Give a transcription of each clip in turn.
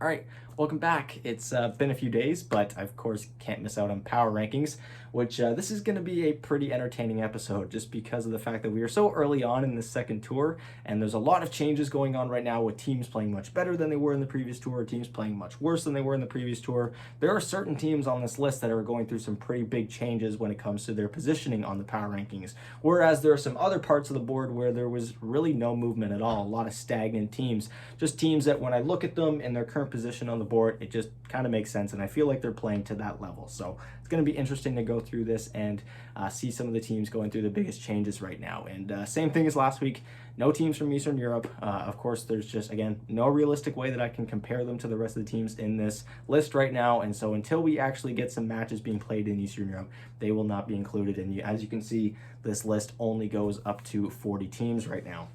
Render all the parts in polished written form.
All right, welcome back. It's been a few days, but I, of course, can't miss out on power rankings, which this is going to be a pretty entertaining episode just because of the fact that we are so early on in this second tour, and there's a lot of changes going on right now with teams playing much better than they were in the previous tour, teams playing much worse than they were in the previous tour. There are certain teams on this list that are going through some pretty big changes when it comes to their positioning on the power rankings, whereas there are some other parts of the board where there was really no movement at all, a lot of stagnant teams, just teams that when I look at them in their current position on the board, it just kind of makes sense, and I feel like they're playing to that level. So it's going to be interesting to go through this and see some of the teams going through the biggest changes right now. And same thing as last week, no teams from Eastern Europe. Of course, there's just, again, no realistic way that I can compare them to the rest of the teams in this list right now. And so until we actually get some matches being played in Eastern Europe, they will not be included. And as you can see, this list only goes up to 40 teams right now.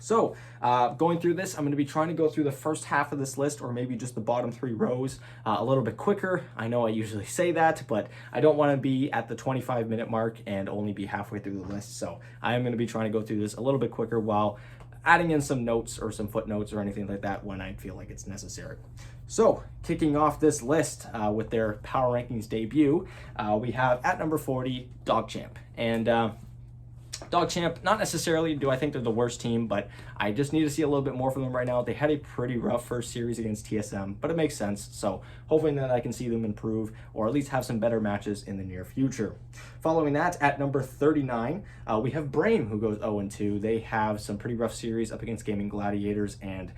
So going through this, I'm going to be trying to go through the first half of this list, or maybe just the bottom 3 rows, a little bit quicker. I know I usually say that, but I don't want to be at the 25-minute mark and only be halfway through the list. So I am going to be trying to go through this a little bit quicker while adding in some notes or some footnotes or anything like that when I feel like it's necessary. So kicking off this list with their power rankings debut, we have at number 40, DogChamp. And DogChamp, not necessarily do I think they're the worst team, but I just need to see a little bit more from them right now. They had a pretty rough first series against TSM, but it makes sense. So hoping that I can see them improve or at least have some better matches in the near future. Following that, at number 39, we have Brame, who goes 0-2. They have some pretty rough series up against Gaming Gladiators and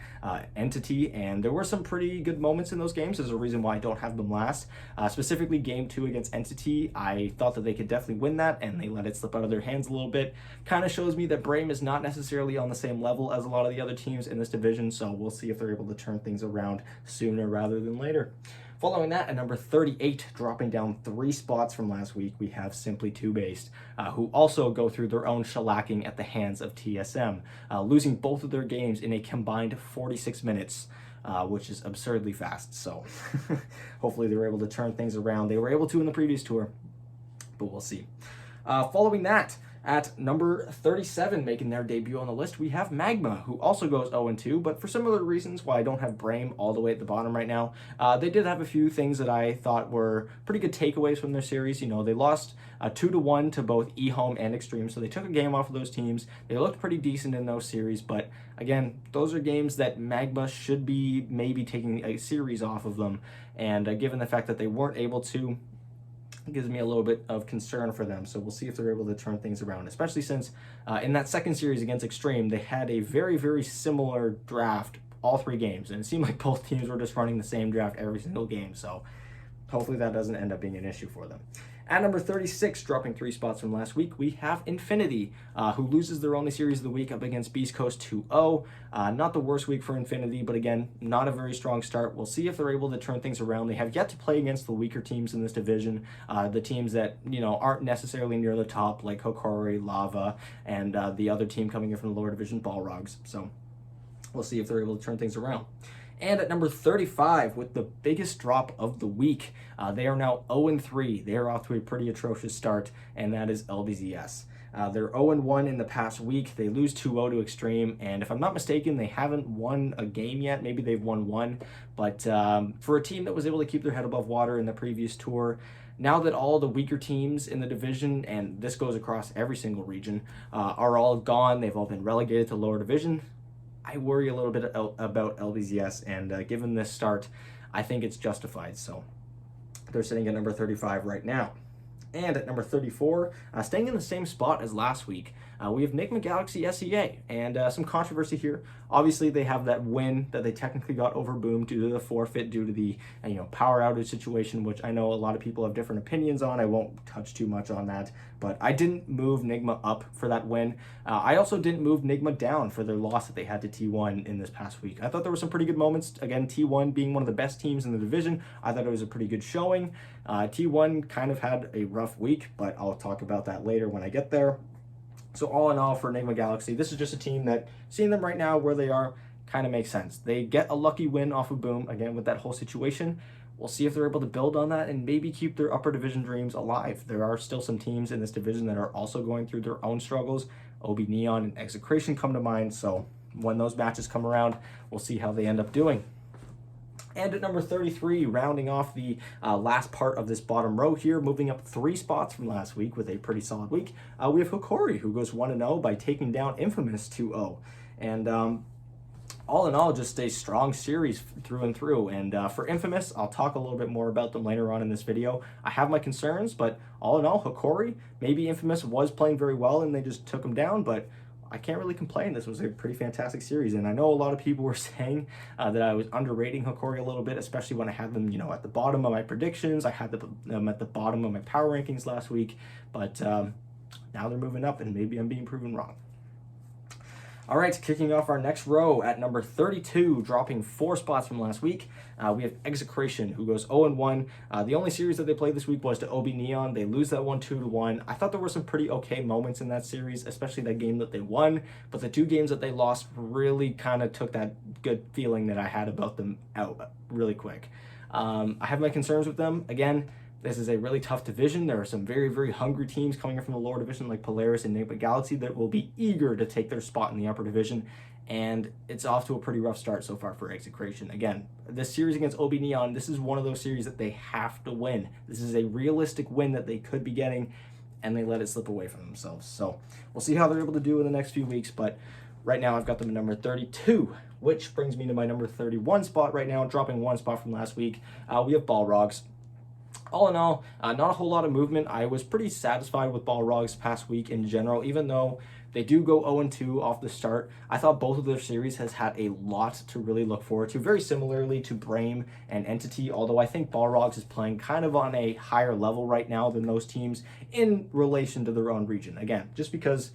Entity, and there were some pretty good moments in those games. There's a reason why I don't have them last. Specifically, Game 2 against Entity, I thought that they could definitely win that, and they let it slip out of their hands a little bit. Kind of shows me that Brame is not necessarily on the same level as a lot of the other teams in this division, so we'll see if they're able to turn things around sooner rather than later. Following that, at number 38, dropping down 3 spots from last week, we have Simply 2Based, who also go through their own shellacking at the hands of TSM, losing both of their games in a combined 46 minutes. Which is absurdly fast, so hopefully they were able to turn things around. They were able to in the previous tour, but we'll see. Following that, at number 37, making their debut on the list, we have Magma, who also goes 0-2, but for similar reasons why I don't have Brame all the way at the bottom right now. They did have a few things that I thought were pretty good takeaways from their series. You know, they lost 2-1 to both eHome and Extreme, so they took a game off of those teams. They looked pretty decent in those series, but again, those are games that Magma should be maybe taking a series off of them, and given the fact that they weren't able to, it gives me a little bit of concern for them. So we'll see if they're able to turn things around, especially since in that second series against Extreme, they had a very, very similar draft all 3 games, and it seemed like both teams were just running the same draft every single game. So hopefully that doesn't end up being an issue for them. At number 36, dropping 3 spots from last week, we have Infinity, who loses their only series of the week up against Beast Coast 2-0. Not the worst week for Infinity, but again, not a very strong start. We'll see if they're able to turn things around. They have yet to play against the weaker teams in this division, the teams that, you know, aren't necessarily near the top, like Hakori, Lava, and the other team coming in from the lower division, Balrogs. So we'll see if they're able to turn things around. And at number 35, with the biggest drop of the week, they are now 0-3. They are off to a pretty atrocious start, and that is LBZS. They're 0-1 in the past week. They lose 2-0 to Extreme, and if I'm not mistaken, they haven't won a game yet. Maybe they've won 1, but for a team that was able to keep their head above water in the previous tour, now that all the weaker teams in the division, and this goes across every single region, are all gone, they've all been relegated to lower division, I worry a little bit about LBZS, and given this start, I think it's justified. So they're sitting at number 35 right now. And at number 34, staying in the same spot as last week, we have Enigma Galaxy SEA, and some controversy here. Obviously, they have that win that they technically got over Boom due to the forfeit, due to the power outage situation, which I know a lot of people have different opinions on. I won't touch too much on that, but I didn't move Enigma up for that win. I also didn't move Enigma down for their loss that they had to T1 in this past week. I thought there were some pretty good moments. Again, T1 being one of the best teams in the division, I thought it was a pretty good showing. T1 kind of had a rough week, but I'll talk about that later when I get there. So all in all, for Enigma Galaxy, this is just a team that, seeing them right now where they are, kind of makes sense. They get a lucky win off of Boom, again, with that whole situation. We'll see if they're able to build on that and maybe keep their upper division dreams alive. There are still some teams in this division that are also going through their own struggles. OB Neon and Execration come to mind, so when those matches come around, we'll see how they end up doing. And at number 33, rounding off the last part of this bottom row here, moving up 3 spots from last week with a pretty solid week, we have Hakori, who goes 1-0 by taking down Infamous 2-0. And all in all, just a strong series through and through. And for Infamous, I'll talk a little bit more about them later on in this video. I have my concerns, but all in all, Hakori, maybe Infamous was playing very well and they just took them down, but I can't really complain. This was a pretty fantastic series, and I know a lot of people were saying that I was underrating Hakori a little bit, especially when I had them, at the bottom of my predictions. I had them at the bottom of my power rankings last week, but now they're moving up, and maybe I'm being proven wrong. All right, kicking off our next row at number 32, dropping 4 spots from last week, we have Execration, who goes 0-1. The only series that they played this week was to OB Neon. They lose that one 2-1. I thought there were some pretty okay moments in that series, especially that game that they won, but the 2 games that they lost really kind of took that good feeling that I had about them out really quick. I have my concerns with them. Again, this is a really tough division. There are some very, very hungry teams coming from the lower division like Polaris and Enigma Galaxy that will be eager to take their spot in the upper division, and it's off to a pretty rough start so far for Execration. Again, this series against OB Neon, this is one of those series that they have to win. This is a realistic win that they could be getting, and they let it slip away from themselves. So we'll see how they're able to do in the next few weeks, but right now I've got them at number 32, which brings me to my number 31 spot right now, dropping 1 spot from last week. We have Balrogs. All in all, not a whole lot of movement. I was pretty satisfied with Balrogs past week in general, even though they do go 0-2 off the start. I thought both of their series has had a lot to really look forward to, very similarly to Brame and Entity, although I think Balrogs is playing kind of on a higher level right now than those teams in relation to their own region. Again, just because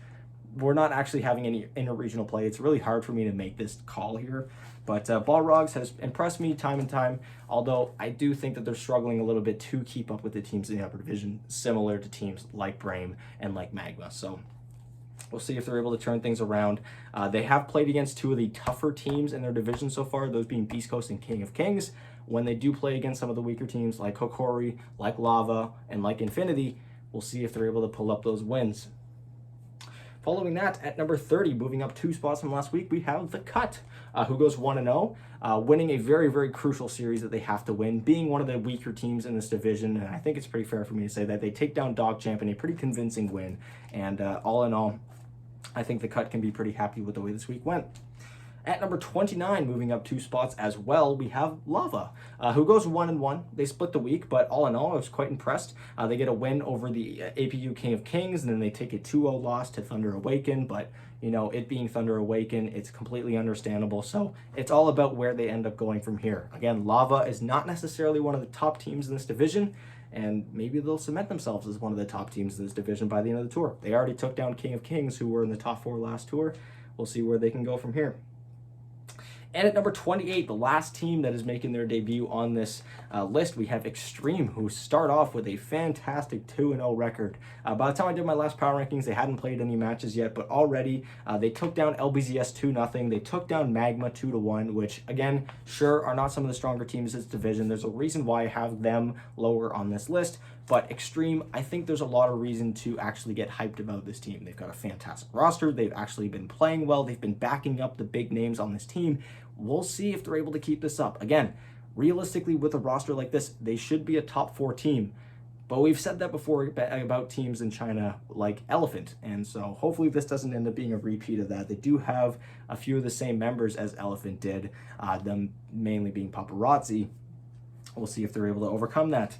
we're not actually having any inter-regional play, it's really hard for me to make this call here. But Balrogs has impressed me time and time, although I do think that they're struggling a little bit to keep up with the teams in the upper division, similar to teams like Brame and like Magma. So we'll see if they're able to turn things around. They have played against 2 of the tougher teams in their division so far, those being Beast Coast and King of Kings. When they do play against some of the weaker teams like Hakori, like Lava, and like Infinity, we'll see if they're able to pull up those wins. Following that, at number 30, moving up 2 spots from last week, we have The Cut, who goes 1-0, winning a very, very crucial series that they have to win, being one of the weaker teams in this division, and I think it's pretty fair for me to say that they take down DogChamp in a pretty convincing win, and all in all, I think The Cut can be pretty happy with the way this week went. At number 29, moving up 2 spots as well, we have Lava, who goes 1-1. They split the week, but all in all, I was quite impressed. They get a win over the APU King of Kings, and then they take a 2-0 loss to Thunder Awaken, but, it being Thunder Awaken, it's completely understandable, so it's all about where they end up going from here. Again, Lava is not necessarily one of the top teams in this division, and maybe they'll cement themselves as one of the top teams in this division by the end of the tour. They already took down King of Kings, who were in the top 4 last tour. We'll see where they can go from here. And at number 28, the last team that is making their debut on this list, we have Extreme, who start off with a fantastic 2-0 record. By the time I did my last power rankings, they hadn't played any matches yet, but already they took down LBZS 2-0. They took down Magma 2-1, which, again, sure, are not some of the stronger teams in this division. There's a reason why I have them lower on this list. But Extreme, I think there's a lot of reason to actually get hyped about this team. They've got a fantastic roster. They've actually been playing well. They've been backing up the big names on this team. We'll see if they're able to keep this up. Again, realistically, with a roster like this, they should be a top 4 team. But we've said that before about teams in China like Elephant. And so hopefully this doesn't end up being a repeat of that. They do have a few of the same members as Elephant did, them mainly being Paparazzi. We'll see if they're able to overcome that.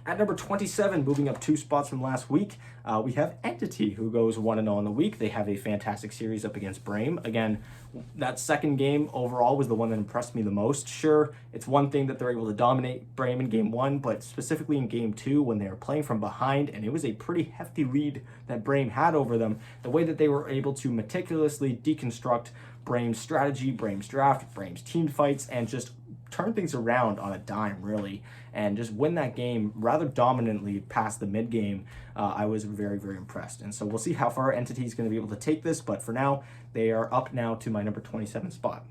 At number 27, moving up 2 spots from last week, we have Entity, who goes 1-0 in the week. They have a fantastic series up against Brame. Again, that second game overall was the one that impressed me the most. Sure, it's one thing that they're able to dominate Brame in Game 1, but specifically in Game 2 when they were playing from behind, and it was a pretty hefty lead that Brame had over them, the way that they were able to meticulously deconstruct Brame's strategy, Brame's draft, Brame's team fights, and just turn things around on a dime, really, and just win that game rather dominantly past the mid game. I was very, very impressed. And so we'll see how far Entity is going to be able to take this, but for now, they are up now to my number 27 spot.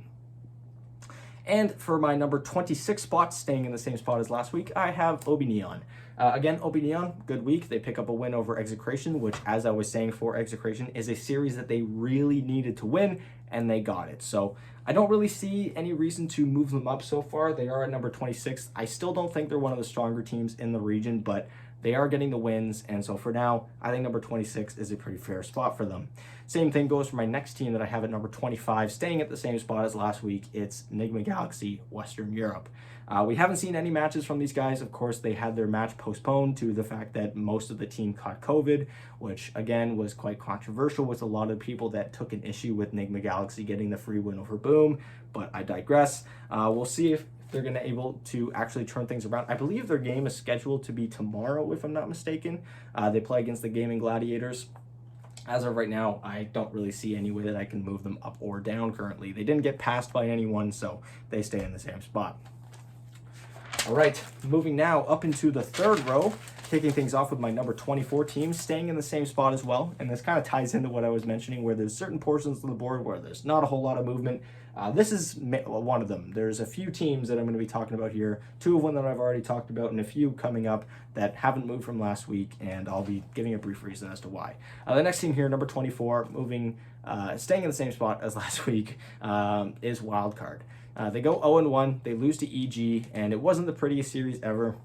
And for my number 26 spot, staying in the same spot as last week, I have Obi Neon. Again, Obi Neon, good week. They pick up a win over Execration, which, as I was saying for Execration, is a series that they really needed to win, and they got it. So I don't really see any reason to move them up so far. They are at number 26. I still don't think they're one of the stronger teams in the region, but they are getting the wins, and so for now, I think number 26 is a pretty fair spot for them. Same thing goes for my next team that I have at number 25, staying at the same spot as last week. It's Enigma Galaxy, Western Europe. We haven't seen any matches from these guys. Of course, they had their match postponed to the fact that most of the team caught COVID, which again was quite controversial with a lot of people that took an issue with Enigma Galaxy getting the free win over Boom, but I digress. We'll see if they're going to able to actually turn things around. I believe their game is scheduled to be tomorrow, if I'm not mistaken. They play against the Gaming Gladiators. As of right now, I don't really see any way that I can move them up or down currently. They didn't get passed by anyone, so they stay in the same spot. All right, moving now up into the third row, kicking things off with my number 24 team, staying in the same spot as well. And this kind of ties into what I was mentioning, where there's certain portions of the board where there's not a whole lot of movement. This is one of them. There's a few teams that I'm going to be talking about here, two of them that I've already talked about, and a few coming up that haven't moved from last week, and I'll be giving a brief reason as to why. The next team here, number 24, staying in the same spot as last week, is Wildcard. They go 0-1, they lose to EG, and it wasn't the prettiest series ever.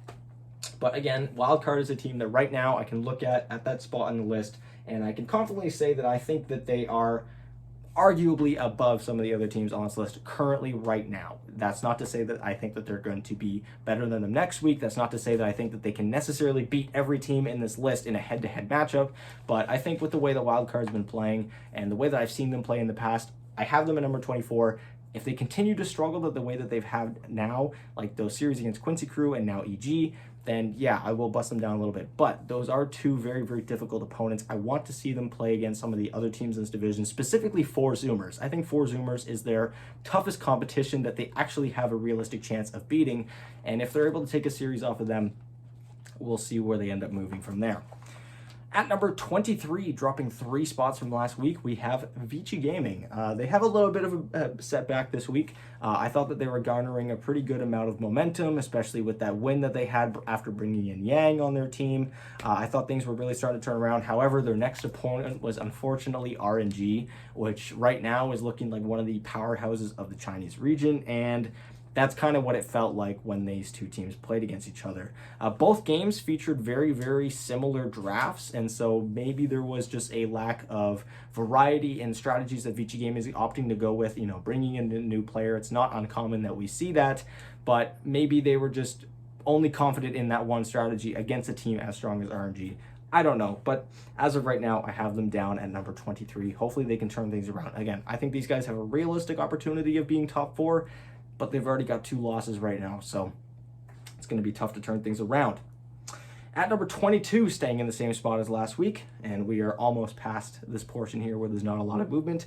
But again, Wildcard is a team that right now I can look at that spot on the list, and I can confidently say that I think that they are arguably above some of the other teams on this list currently right now. That's not to say that I think that they're going to be better than them next week. That's not to say that I think that they can necessarily beat every team in this list in a head-to-head matchup. But I think with the way that Wildcard's been playing and the way that I've seen them play in the past, I have them at number 24. If they continue to struggle the way that they've had now, like those series against Quincy Crew and now EG, then yeah, I will bust them down a little bit. But those are two very, very difficult opponents. I want to see them play against some of the other teams in this division, specifically 4Zoomers. I think 4Zoomers is their toughest competition that they actually have a realistic chance of beating. And if they're able to take a series off of them, we'll see where they end up moving from there. At number 23, dropping 3 spots from last week, we have Vichy Gaming. They have a little bit of a setback this week. I thought that they were garnering a pretty good amount of momentum, especially with that win that they had after bringing in Yang on their team. I thought things were really starting to turn around. However, their next opponent was unfortunately RNG, which right now is looking like one of the powerhouses of the Chinese region, and that's kind of what it felt like when these two teams played against each other. Both games featured very, very similar drafts, and so maybe there was just a lack of variety in strategies that Vichy Gaming is opting to go with, bringing in a new player. It's not uncommon that we see that, but maybe they were just only confident in that one strategy against a team as strong as RNG. I don't know, but as of right now, I have them down at number 23. Hopefully they can turn things around. Again, I think these guys have a realistic opportunity of being top 4, but they've already got 2 losses right now, so it's going to be tough to turn things around. At number 22, staying in the same spot as last week, and we are almost past this portion here where there's not a lot of movement,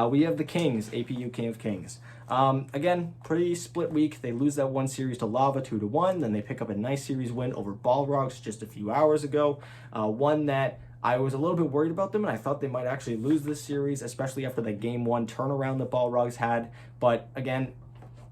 we have the Kings, APU King of Kings. Again, pretty split week. They lose that one series to Lava 2-1, then they pick up a nice series win over Balrogs just a few hours ago, one that I was a little bit worried about them, and I thought they might actually lose this series, especially after the Game 1 turnaround that Balrogs had, but again,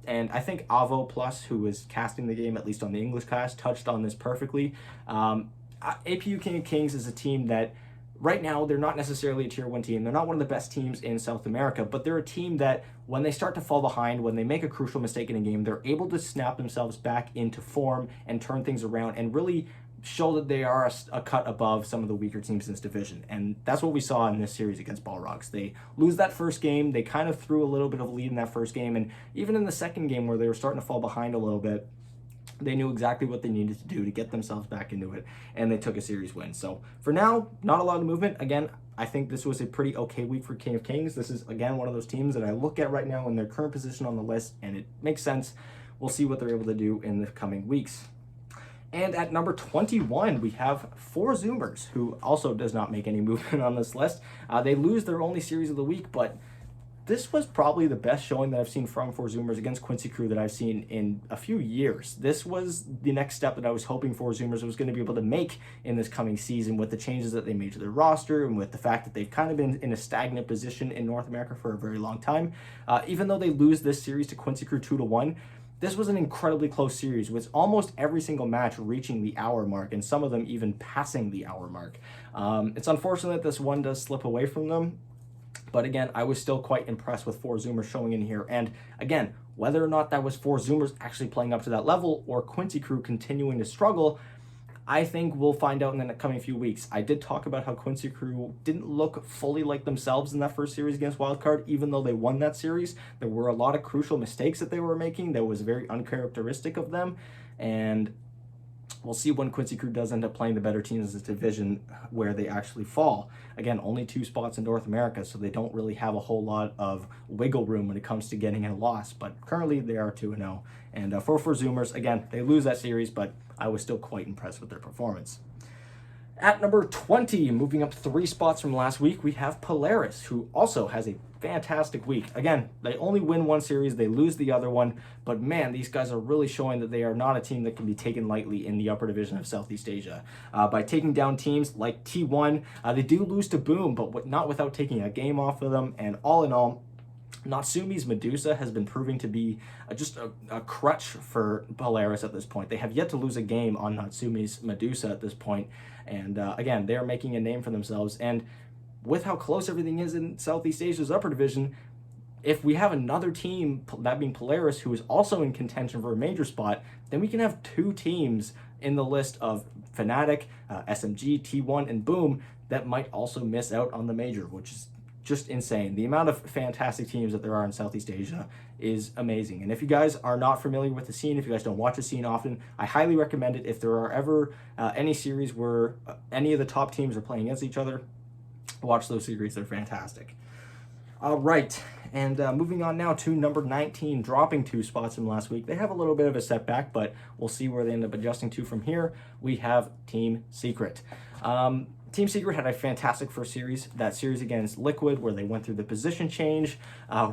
and I think Avo Plus, who was casting the game, at least on the English cast, touched on this perfectly. APU King of Kings is a team that, right now, they're not necessarily a tier 1 team. They're not one of the best teams in South America, but they're a team that, when they start to fall behind, when they make a crucial mistake in a game, they're able to snap themselves back into form and turn things around and really show that they are a cut above some of the weaker teams in this division. And that's what we saw in this series against Balrogs. They lose that first game. They kind of threw a little bit of a lead in that first game. And even in the second game where they were starting to fall behind a little bit, they knew exactly what they needed to do to get themselves back into it. And they took a series win. So for now, not a lot of movement. Again, I think this was a pretty okay week for King of Kings. This is, again, one of those teams that I look at right now in their current position on the list, and it makes sense. We'll see what they're able to do in the coming weeks. And at number 21, we have 4Zoomers, who also does not make any movement on this list. They lose their only series of the week, but this was probably the best showing that I've seen from ForZoomers against Quincy Crew that I've seen in a few years. This was the next step that I was hoping ForZoomers was going to be able to make in this coming season with the changes that they made to their roster and with the fact that they've kind of been in a stagnant position in North America for a very long time. Even though they lose this series to Quincy Crew 2-1, this was an incredibly close series with almost every single match reaching the hour mark and some of them even passing the hour mark. It's unfortunate that this one does slip away from them. But again, I was still quite impressed with ForZoomers showing in here. And again, whether or not that was ForZoomers actually playing up to that level or Quincy Crew continuing to struggle, I think we'll find out in the coming few weeks. I did talk about how Quincy Crew didn't look fully like themselves in that first series against Wildcard, even though they won that series. There were a lot of crucial mistakes that they were making that was very uncharacteristic of them. And we'll see when Quincy Crew does end up playing the better teams in this division where they actually fall. Again, only 2 spots in North America, so they don't really have a whole lot of wiggle room when it comes to getting a loss. But currently they are 2-0. And for ForZoomers, again, they lose that series, but I was still quite impressed with their performance. At number 20, moving up 3 spots from last week, we have Polaris, who also has a fantastic week. Again, they only win 1 series, they lose the other one, but man, these guys are really showing that they are not a team that can be taken lightly in the upper division of Southeast Asia. By taking down teams like T1, they do lose to Boom, but not without taking a game off of them, and all in all, Natsumi's Medusa has been proving to be just a crutch for Polaris at this point. They have yet to lose a game on Natsumi's Medusa at this point. And again, they are making a name for themselves. And with how close everything is in Southeast Asia's upper division, if we have another team, that being Polaris, who is also in contention for a major spot, then we can have 2 teams in the list of Fnatic, SMG, T1, and Boom that might also miss out on the major, which is just insane. The amount of fantastic teams that there are in Southeast Asia is amazing. And if you guys are not familiar with the scene, if you guys don't watch the scene often, I highly recommend it. If there are ever any series where any of the top teams are playing against each other, watch those series. They're fantastic. All right, and moving on now to number 19, dropping 2 spots from last week. They have a little bit of a setback, but we'll see where they end up adjusting to from here. We have Team Secret. Team Secret had a fantastic first series. That series against Liquid, where they went through the position change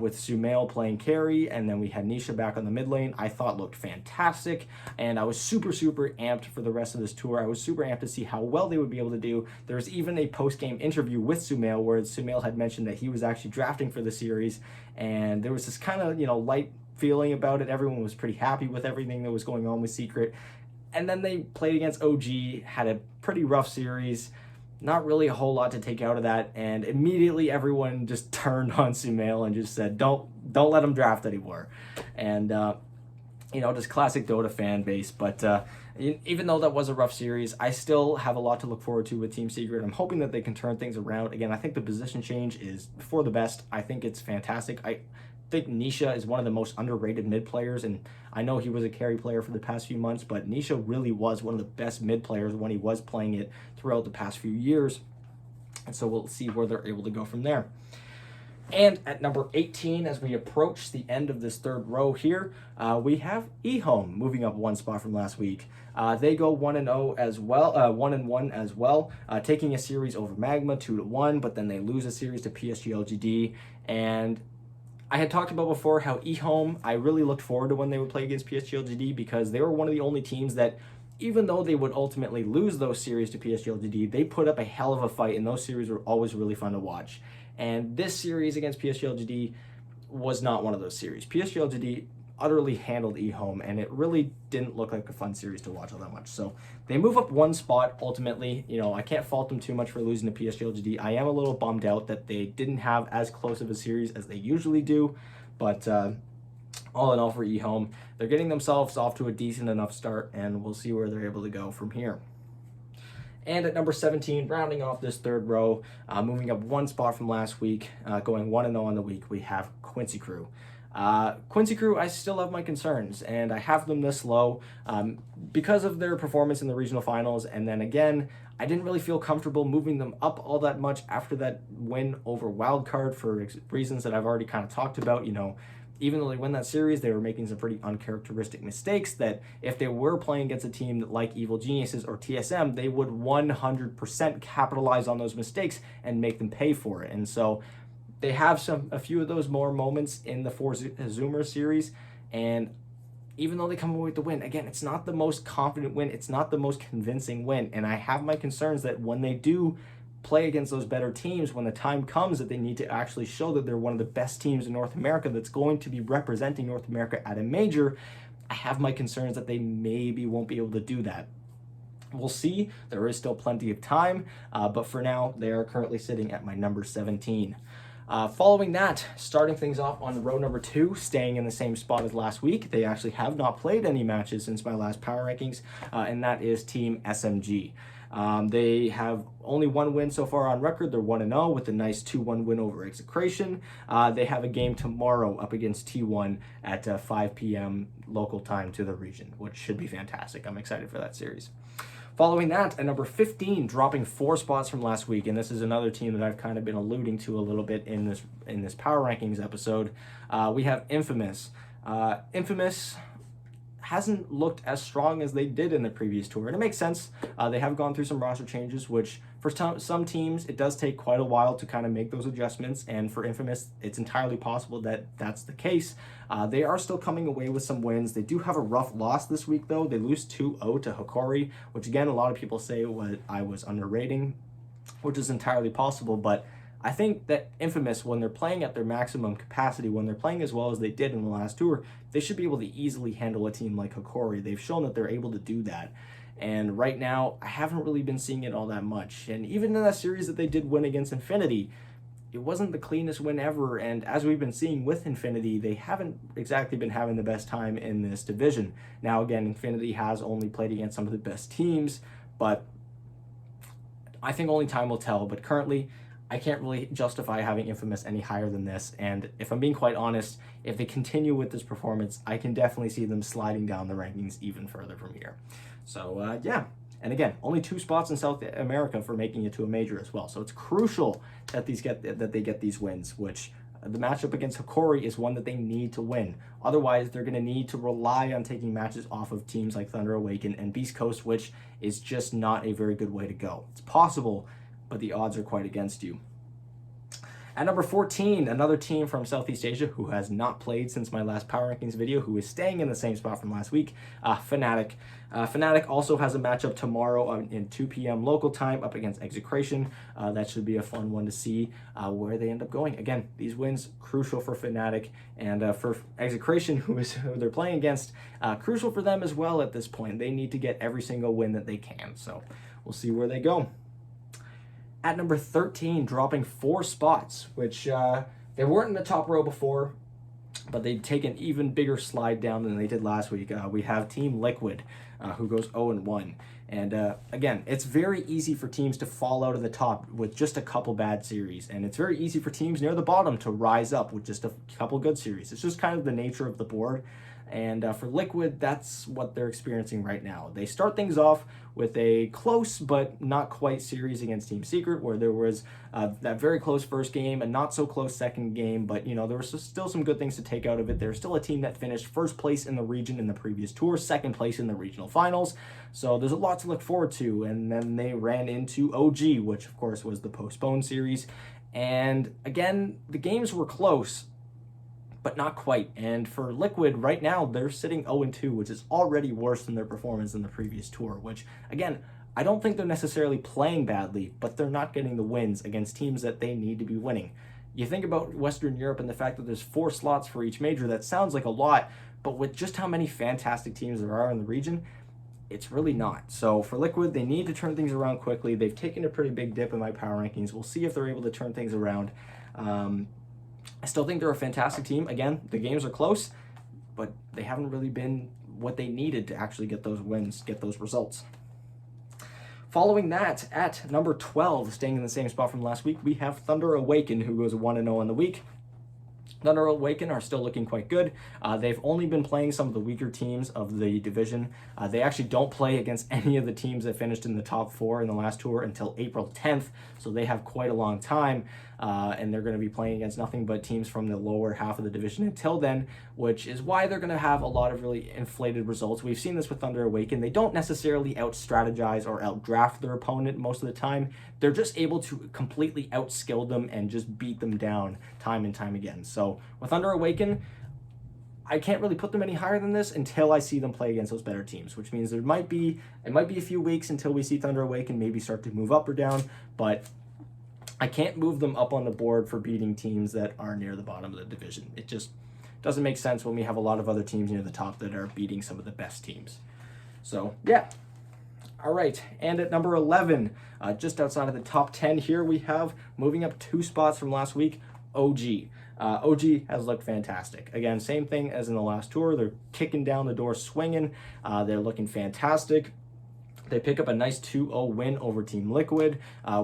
with Sumail playing carry, and then we had Nisha back on the mid lane. I thought looked fantastic, and I was super amped for the rest of this tour. I was super amped to see how well they would be able to do. There was even a post-game interview with Sumail where Sumail had mentioned that he was actually drafting for the series, and there was this kind of, light feeling about it. Everyone was pretty happy with everything that was going on with Secret. And then they played against OG, had a pretty rough series. Not really a whole lot to take out of that, and immediately everyone just turned on Sumail and just said, don't let him draft anymore. And just classic Dota fan base. But even though that was a rough series, I still have a lot to look forward to with Team Secret. I'm hoping that they can turn things around. Again, I think the position change is for the best. I think it's fantastic. I think Nisha is one of the most underrated mid players, and I know he was a carry player for the past few months, but Nisha really was one of the best mid players when he was playing it throughout the past few years. And so we'll see where they're able to go from there. And at number 18, as we approach the end of this 3rd row here, we have eHome moving up 1 spot from last week. They go 1-0 as well, 1-1 as well, taking a series over Magma 2-1, but then they lose a series to Psg Lgd. And I had talked about before how eHome, I really looked forward to when they would play against Psg Lgd because they were one of the only teams that, even though they would ultimately lose those series to Psg Lgd, they put up a hell of a fight, and those series were always really fun to watch. And this series against Psg Lgd was not one of those series. Psg Lgd utterly handled eHome, and it really didn't look like a fun series to watch all that much. So they move up 1 spot ultimately. I can't fault them too much for losing to Psg Lgd. I am a little bummed out that they didn't have as close of a series as they usually do, but all in all for eHome, they're getting themselves off to a decent enough start, and we'll see where they're able to go from here. And at number 17, rounding off this 3rd row, moving up 1 spot from last week, going 1-0 on the week, we have Quincy Crew. Quincy Crew, I still have my concerns, and I have them this low because of their performance in the regional finals. And then again, I didn't really feel comfortable moving them up all that much after that win over Wildcard for reasons that I've already kind of talked about. Even though they win that series, they were making some pretty uncharacteristic mistakes that if they were playing against a team like Evil Geniuses or TSM, they would 100% capitalize on those mistakes and make them pay for it. And so they have a few of those more moments in the Zoomer series, and even though they come away with the win, again, it's not the most confident win, it's not the most convincing win, and I have my concerns that when they do play against those better teams, when the time comes that they need to actually show that they're one of the best teams in North America that's going to be representing North America at a major, I have my concerns that they maybe won't be able to do that. We'll see. There is still plenty of time, but for now, they are currently sitting at my number 17. Following that, starting things off on row number 2, staying in the same spot as last week. They actually have not played any matches since my last power rankings, and that is Team SMG. They have only one win so far on record. They're 1-0 with a nice 2-1 win over Execration. They have a game tomorrow up against T1 at 5 p.m. local time to the region, which should be fantastic. I'm excited for that series. Following that, at number 15, dropping 4 spots from last week, and this is another team that I've kind of been alluding to a little bit in this power rankings episode. We have Infamous. Infamous hasn't looked as strong as they did in the previous tour, and it makes sense. They have gone through some roster changes, which for some teams it does take quite a while to kind of make those adjustments, and for Infamous it's entirely possible that that's the case. They are still coming away with some wins. They do have a rough loss this week though. They lose 2-0 to Hakori, which again a lot of people say I was underrating, which is entirely possible, but I think that Infamous, when they're playing at their maximum capacity, when they're playing as well as they did in the last tour, they should be able to easily handle a team like Hakori. They've shown that they're able to do that. And right now, I haven't really been seeing it all that much. And even in that series that they did win against Infinity, it wasn't the cleanest win ever. And as we've been seeing with Infinity, they haven't exactly been having the best time in this division. Now, again, Infinity has only played against some of the best teams, but I think only time will tell. But currently, I can't really justify having Infamous any higher than this, and if I'm being quite honest, if they continue with this performance, I can definitely see them sliding down the rankings even further from here. So yeah, and again, only 2 spots in South America for making it to a major as well, so it's crucial that they get these wins, which the matchup against Hakori is one that they need to win. Otherwise, they're going to need to rely on taking matches off of teams like Tundra, Awaken, and Beast Coast, which is just not a very good way to go. It's possible, but the odds are quite against you. At number 14, another team from Southeast Asia who has not played since my last Power Rankings video, who is staying in the same spot from last week, Fnatic. Fnatic also has a matchup tomorrow in 2 p.m. local time up against Execration. That should be a fun one to see where they end up going. Again, these wins crucial for Fnatic, and for Execration, who they're playing against, crucial for them as well at this point. They need to get every single win that they can, so we'll see where they go. At number 13, dropping 4 spots, which they weren't in the top row before, but they'd take an even bigger slide down than they did last week. We have Team Liquid, who goes 0-1. And again, it's very easy for teams to fall out of the top with just a couple bad series, and it's very easy for teams near the bottom to rise up with just a couple good series. It's just kind of the nature of the board. And for Liquid, that's what they're experiencing right now. They start things off with a close but not quite series against Team Secret, where there was that very close first game, a not so close second game, but you know, there was still some good things to take out of it. They're still a team that finished first place in the region in the previous tour, second place in the regional finals, so there's a lot to look forward to. And then they ran into OG, which of course was the postponed series, and again, the games were close, but not quite. And for Liquid, right now, they're sitting 0-2, which is already worse than their performance in the previous tour, which, again, I don't think they're necessarily playing badly, but they're not getting the wins against teams that they need to be winning. You think about Western Europe and the fact that there's 4 slots for each major, that sounds like a lot, but with just how many fantastic teams there are in the region, it's really not. So for Liquid, they need to turn things around quickly. They've taken a pretty big dip in my power rankings. We'll see if they're able to turn things around. I still think they're a fantastic team. Again, the games are close, but they haven't really been what they needed to actually get those wins, get those results. Following that, at number 12, staying in the same spot from last week, we have Thunder Awaken, who goes 1-0 on the week. Thunder Awaken are still looking quite good. They've only been playing some of the weaker teams of the division. They actually don't play against any of the teams that finished in the top 4 in the last tour until April 10th, so they have quite a long time, and they're going to be playing against nothing but teams from the lower half of the division until then, which is why they're going to have a lot of really inflated results. We've seen this with Thunder Awaken. They don't necessarily out-strategize or out-draft their opponent most of the time. They're just able to completely out-skill them and just beat them down time and time again. So with Thunder Awaken, I can't really put them any higher than this until I see them play against those better teams, which means it might be a few weeks until we see Thunder Awaken maybe start to move up or down, but I can't move them up on the board for beating teams that are near the bottom of the division. It just doesn't make sense when we have a lot of other teams near the top that are beating some of the best teams. So yeah. All right, and at number 11, just outside of the top 10 here, we have, moving up 2 spots from last week, OG. OG has looked fantastic. Again, same thing as in the last tour. They're kicking down the door swinging. They're looking fantastic. They pick up a nice 2-0 win over Team Liquid,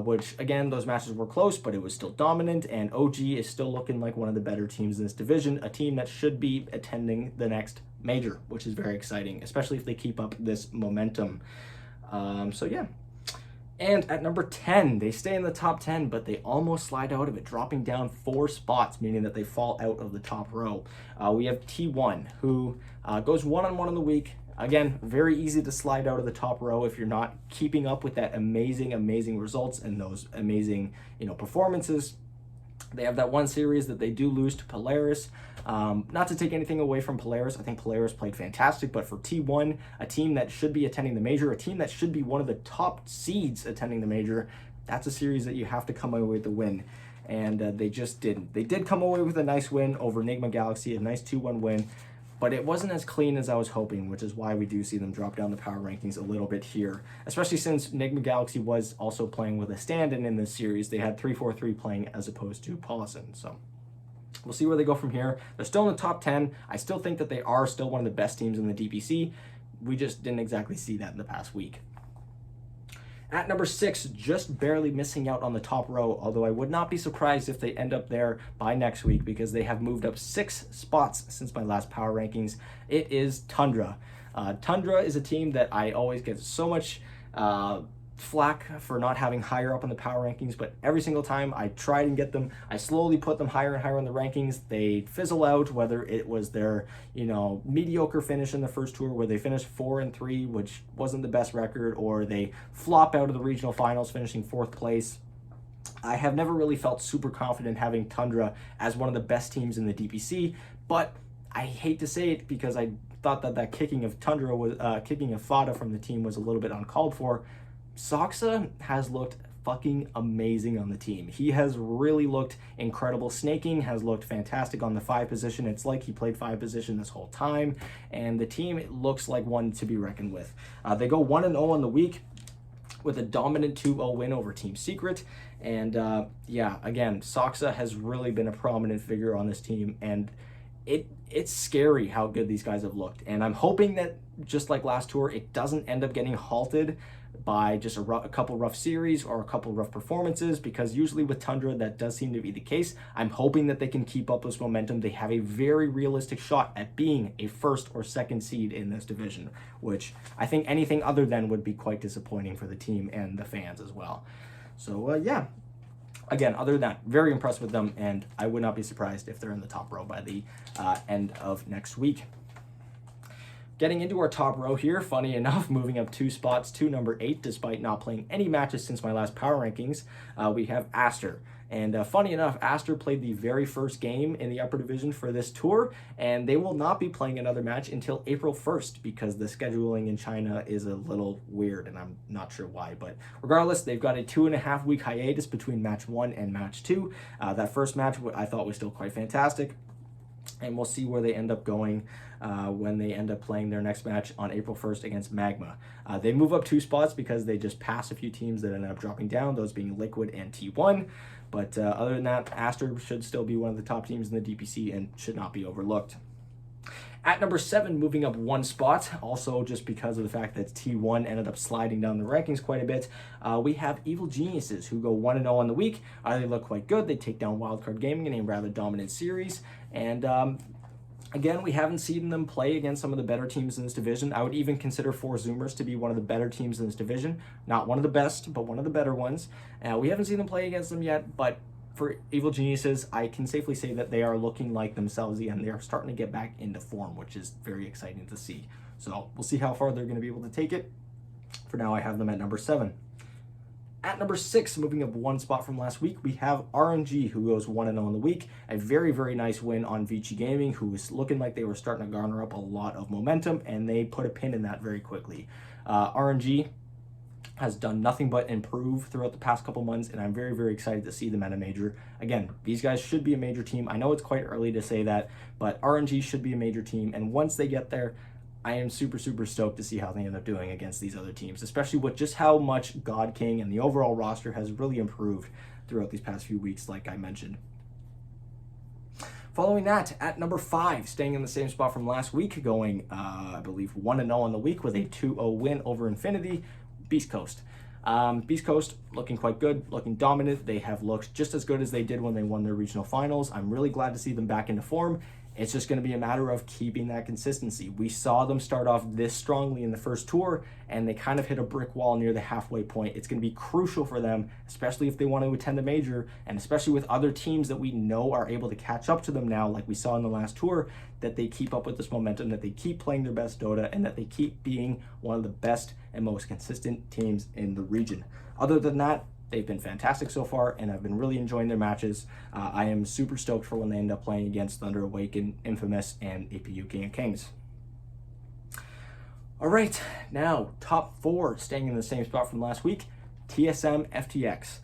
which, again, those matches were close, but it was still dominant, and OG is still looking like one of the better teams in this division, a team that should be attending the next major, which is very exciting, especially if they keep up this momentum. So yeah. And at number 10, they stay in the top 10, but they almost slide out of it, dropping down 4 spots, meaning that they fall out of the top row. We have T1, who goes 1-on-1 on the week. Again, very easy to slide out of the top row if you're not keeping up with that amazing results and those amazing, performances. They have that one series that they do lose to Polaris. Not to take anything away from Polaris. I think Polaris played fantastic, but for T1, a team that should be attending the major, a team that should be one of the top seeds attending the major, that's a series that you have to come away with the win. And they just didn't. They did come away with a nice win over Enigma Galaxy, a nice 2-1 win, but it wasn't as clean as I was hoping, which is why we do see them drop down the power rankings a little bit here, especially since Enigma Galaxy was also playing with a stand-in in this series. They had 3-4-3 playing as opposed to Paulison, so we'll see where they go from here. They're still in the top 10. I still think that they are still one of the best teams in the DPC. We just didn't exactly see that in the past week. At number 6, just barely missing out on the top row, although I would not be surprised if they end up there by next week because they have moved up 6 spots since my last power rankings. It is Tundra. Tundra is a team that I always get so much flack for not having higher up on the power rankings, but every single time I tried and get them, I slowly put them higher and higher on the rankings. They fizzle out, whether it was their mediocre finish in the first tour where they finished 4-3, which wasn't the best record, or they flop out of the regional finals finishing 4th place. I have never really felt super confident having Tundra as one of the best teams in the DPC, but I hate to say it because I thought that kicking of Tundra was kicking of Fada from the team was a little bit uncalled for. Soxa has looked fucking amazing on the team. He has really looked incredible. Snaking has looked fantastic on the 5 position. It's like he played 5 position this whole time, and the team looks like one to be reckoned with. They go 1-0 on the week with a dominant 2-0 win over Team Secret, and yeah, again, Soxa has really been a prominent figure on this team, and it's scary how good these guys have looked, and I'm hoping that just like last tour, it doesn't end up getting halted by just a couple rough series or a couple rough performances, because usually with Tundra that does seem to be the case. I'm hoping that they can keep up this momentum. They have a very realistic shot at being a 1st or 2nd seed in this division, which I think anything other than would be quite disappointing for the team and the fans as well. So yeah, again, other than that, very impressed with them, and I would not be surprised if they're in the top row by the end of next week. Getting into our top row here, funny enough, moving up 2 spots to number 8, despite not playing any matches since my last power rankings, we have Aster. And funny enough, Aster played the very first game in the upper division for this tour, and they will not be playing another match until April 1st because the scheduling in China is a little weird, and I'm not sure why. But regardless, they've got a 2.5 week hiatus between match 1 and match 2. That first match I thought was still quite fantastic, and we'll see where they end up going when they end up playing their next match on April 1st against Magma. They move up 2 spots because they just pass a few teams that ended up dropping down, those being Liquid and T1. But other than that, Aster should still be one of the top teams in the DPC and should not be overlooked. At number 7, moving up 1 spot, also just because of the fact that T1 ended up sliding down the rankings quite a bit, we have Evil Geniuses, who go 1-0 on the week. They look quite good. They take down Wildcard Gaming in a rather dominant series, and again, we haven't seen them play against some of the better teams in this division. I would even consider Zoomers to be one of the better teams in this division. Not one of the best, but one of the better ones. We haven't seen them play against them yet, but for Evil Geniuses, I can safely say that they are looking like themselves again. They are starting to get back into form, which is very exciting to see. So we'll see how far they're going to be able to take it. For now, I have them at number 7. At number 6, moving up 1 spot from last week, we have RNG, who goes 1-0 in the week. A very, very nice win on Vichy Gaming, who was looking like they were starting to garner up a lot of momentum, and they put a pin in that very quickly. RNG has done nothing but improve throughout the past couple months, and I'm very, very excited to see them at a major. Again, these guys should be a major team. I know it's quite early to say that, but RNG should be a major team, and once they get there, I am super, super stoked to see how they end up doing against these other teams, especially with just how much God King and the overall roster has really improved throughout these past few weeks, like I mentioned. Following that, at number 5, staying in the same spot from last week, going, I believe, 1-0 on the week with a 2-0 win over Infinity, Beast Coast. Beast Coast looking quite good, looking dominant. They have looked just as good as they did when they won their regional finals. I'm really glad to see them back into form. It's just going to be a matter of keeping that consistency. We saw them start off this strongly in the first tour, and they kind of hit a brick wall near the halfway point. It's going to be crucial for them, especially if they want to attend a major, and especially with other teams that we know are able to catch up to them now, like we saw in the last tour, that they keep up with this momentum, that they keep playing their best Dota, and that they keep being one of the best and most consistent teams in the region. Other than that, they've been fantastic so far, and I've been really enjoying their matches. I am super stoked for when they end up playing against Thunder, Awaken, Infamous, and APU King of Kings. All right, now top 4, staying in the same spot from last week, Tsm Ftx.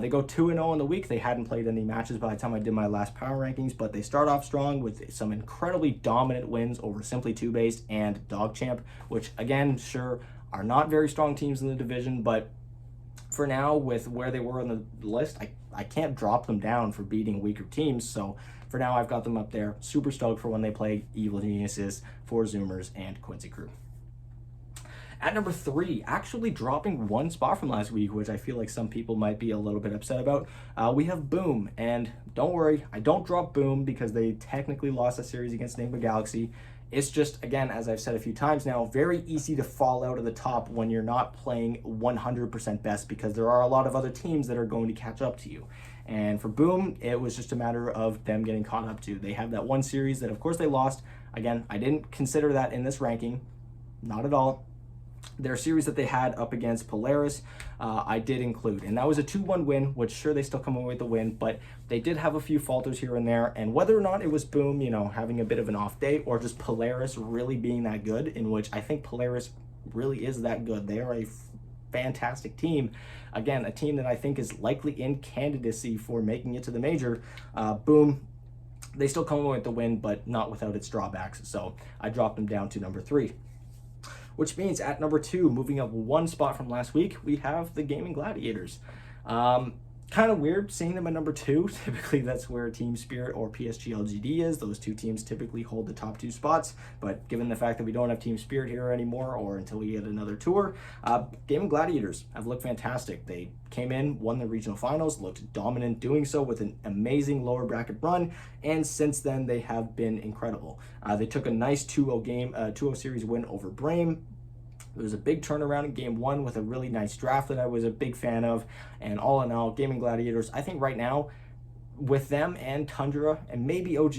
They go 2-0 in the week. They hadn't played any matches by the time I did my last power rankings, but they start off strong with some incredibly dominant wins over Simply 2-Based and DogChamp, which again, sure, are not very strong teams in the division, but for now, with where they were on the list, I can't drop them down for beating weaker teams. So for now, I've got them up there. Super stoked for when they play Evil Geniuses, Zoomers, and Quincy Crew. At number 3, actually dropping 1 spot from last week, which I feel like some people might be a little bit upset about, we have Boom. And don't worry, I don't drop Boom because they technically lost a series against Enigma Galaxy. It's just, again, as I've said a few times now, very easy to fall out of the top when you're not playing 100% best, because there are a lot of other teams that are going to catch up to you. And for Boom, it was just a matter of them getting caught up to. They have that one series that, of course, they lost. Again, I didn't consider that in this ranking. Not at all. Their series that they had up against Polaris, I did include, and that was a 2-1 win, which sure, they still come away with the win, but they did have a few falters here and there, and whether or not it was Boom, you know, having a bit of an off day, or just Polaris really being that good, in which I think Polaris really is that good. They are a fantastic team. Again, a team that I think is likely in candidacy for making it to the major. Boom, they still come away with the win, but not without its drawbacks, so I dropped them down to number 3. Which means at number 2, moving up 1 spot from last week, we have the Gaming Gladiators. Kind of weird seeing them at number 2. Typically, that's where Team Spirit or Psg Lgd is. Those two teams typically hold the top 2 spots. But given the fact that we don't have Team Spirit here anymore, or until we get another tour, Gaming Gladiators have looked fantastic. They came in, won the regional finals, looked dominant doing so with an amazing lower bracket run, and since then they have been incredible. They took a nice 2-0 series win over Brame. It was a big turnaround in game 1 with a really nice draft that I was a big fan of. And all in all, Gaming Gladiators, I think right now, with them and Tundra and maybe OG,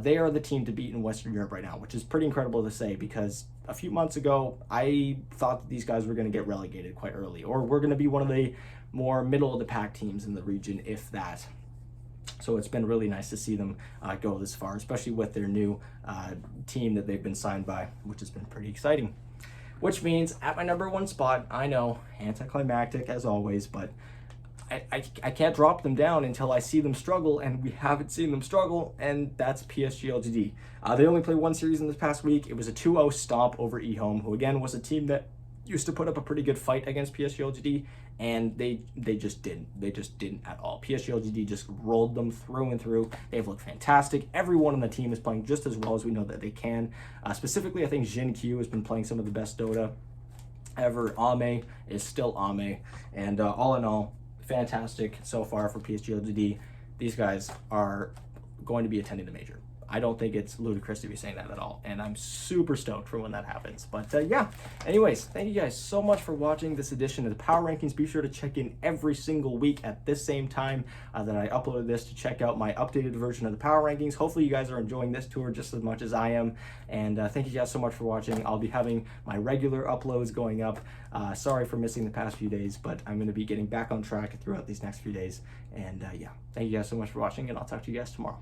they are the team to beat in Western Europe right now, which is pretty incredible to say, because a few months ago, I thought that these guys were going to get relegated quite early, or we're going to be one of the more middle-of-the-pack teams in the region, if that. So it's been really nice to see them go this far, especially with their new team that they've been signed by, which has been pretty exciting. Which means at my number 1 spot, I know, anticlimactic as always, but I can't drop them down until I see them struggle, and we haven't seen them struggle, and that's Psg Lgd. They only played 1 series in this past week. It was a 2-0 stomp over eHome, who again was a team that used to put up a pretty good fight against Psg Lgd, and they just didn't. They just didn't at all. Psg Lgd just rolled them through and through. They've looked fantastic. Everyone on the team is playing just as well as we know that they can. Specifically, I think Jin Q has been playing some of the best Dota ever. Ame is still Ame, and all in all, fantastic so far for Psg Lgd. These guys are going to be attending the major. I don't think it's ludicrous to be saying that at all, and I'm super stoked for when that happens. But yeah, anyways, thank you guys so much for watching this edition of the Power Rankings. Be sure to check in every single week at this same time that I uploaded this to check out my updated version of the Power Rankings. Hopefully you guys are enjoying this tour just as much as I am, and thank you guys so much for watching. I'll be having my regular uploads going up. Sorry for missing the past few days, but I'm going to be getting back on track throughout these next few days. And yeah, thank you guys so much for watching, and I'll talk to you guys tomorrow.